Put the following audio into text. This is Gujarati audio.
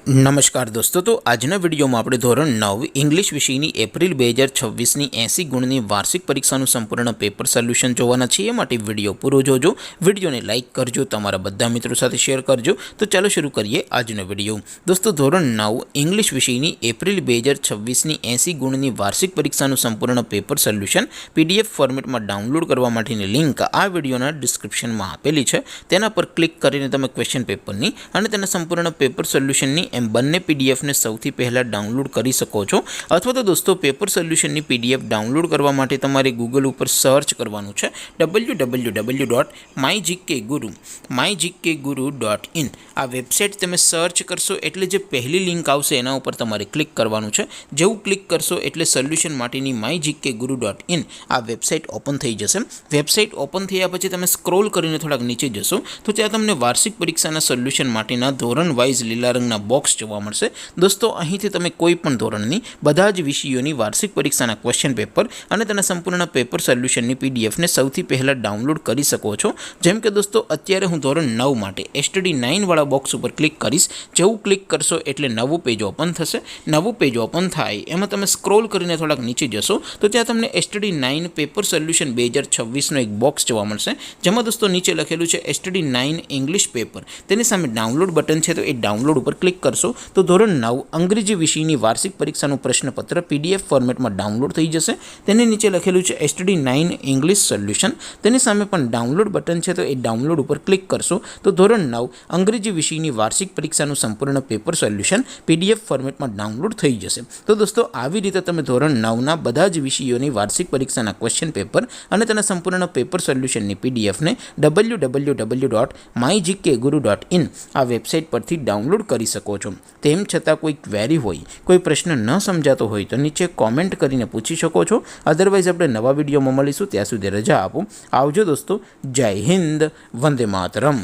નમસ્કાર દોસ્તો, તો આજના વિડીયોમાં આપણે ધોરણ 9 ઇંગ્લિશ વિષયની એપ્રિલ 2026ની 80 ગુણની વાર્ષિક પરીક્ષાનું સંપૂર્ણ પેપર સોલ્યુશન જોવાના છીએ. માટે વિડીયો પૂરો જોજો, વિડીયોને લાઇક કરજો, તમારા બધા મિત્રો સાથે શેર કરજો. તો ચાલો શરૂ કરીએ આજનો વિડીયો. દોસ્તો, ધોરણ 9 ઇંગ્લિશ વિષયની એપ્રિલ 2026ની 80 ગુણની વાર્ષિક પરીક્ષાનું સંપૂર્ણ પેપર સોલ્યુશન PDF ફોર્મેટમાં ડાઉનલોડ કરવા માટેની લિંક આ વિડીયોના ડિસ્ક્રિપ્શનમાં આપેલી છે. તેના પર ક્લિક કરીને તમે ક્વેશ્ચન પેપરની અને તેના સંપૂર્ણ પેપર સોલ્યુશનની બંને પીડીએફને સૌથી પહેલાં ડાઉનલોડ કરી શકો છો. અથવા તો દોસ્તો, પેપર સોલ્યુશનની PDF ડાઉનલોડ કરવા માટે તમારે ગૂગલ ઉપર સર્ચ કરવાનું છે www.mygkguru.in. આ વેબસાઇટ તમે સર્ચ કરશો એટલે જે પહેલી લિંક આવશે એના ઉપર તમારે ક્લિક કરવાનું છે. જેવું ક્લિક કરશો એટલે સોલ્યુશન માટેની mygkguru.in આ વેબસાઇટ ઓપન થઈ જશે. વેબસાઇટ ઓપન થયા પછી તમે સ્ક્રોલ કરીને થોડાક નીચે જશો તો ત્યાં તમને વાર્ષિક પરીક્ષાના સોલ્યુશન માટેના ધોરણ વાઇઝ લીલા રંગના બોક્સ જોવા મળશે. દોસ્તો, અહીંથી તમે કોઈ પણ ધોરણની બધા જ વિષયોની વાર્ષિક પરીક્ષાના ક્વેશ્ચન પેપર અને તેના સંપૂર્ણ પેપર સોલ્યુશનની PDFને સૌથી પહેલાં ડાઉનલોડ કરી શકો છો. જેમ કે દોસ્તો, અત્યારે હું ધોરણ 9 માટે STD 9 વાળા બોક્સ ઉપર ક્લિક કરીશ. જેવું ક્લિક કરશો એટલે નવું પેજ ઓપન થશે. નવું પેજ ઓપન થાય એમાં તમે સ્ક્રોલ કરીને થોડાક નીચે જશો તો ત્યાં તમને STD 9 પેપર સોલ્યુશન 2026નો એક બોક્સ જોવા મળશે. જેમાં દોસ્તો નીચે લખેલું છે STD 9 ઇંગ્લિશ પેપર. તેની સામે ડાઉનલોડ બટન છે, તો એ ડાઉનલોડ ઉપર ક્લિક કરશો તો ધોરણ 9 અંગ્રેજી વિષયની વાર્ષિક પરીક્ષાનું પ્રશ્નપત્ર PDF ફોર્મેટમાં ડાઉનલોડ થઈ જશે. તેની નીચે લખેલું છે STD 9 ઇંગ્લિશ સોલ્યુશન. તેની સામે પણ ડાઉનલોડ બટન છે, તો એ ડાઉનલોડ ઉપર ક્લિક કરશો તો ધોરણ 9 અંગ્રેજી વિષયની વાર્ષિક પરીક્ષાનું સંપૂર્ણ પેપર સોલ્યુશન PDF ફોર્મેટમાં ડાઉનલોડ થઈ જશે. તો દોસ્તો, આવી રીતે તમે ધોરણ 9ના બધા જ વિષયોની વાર્ષિક પરીક્ષાના ક્વેશ્ચન પેપર અને તેના સંપૂર્ણ પેપર સોલ્યુશનની PDFને www.mygkguru.in આ વેબસાઇટ પરથી ડાઉનલોડ કરી શકો છો. તેમ છતાં કોઈ ક્વેરી હોય, કોઈ પ્રશ્ન ન સમજાતો હોય તો નીચે કોમેન્ટ કરીને પૂછી શકો છો. અદરવાઇઝ આપણે નવા વિડીયોમાં મળીશું. ત્યાં સુધી રજા આપો. આવજો દોસ્તો. જય હિન્દ. વંદે માતરમ.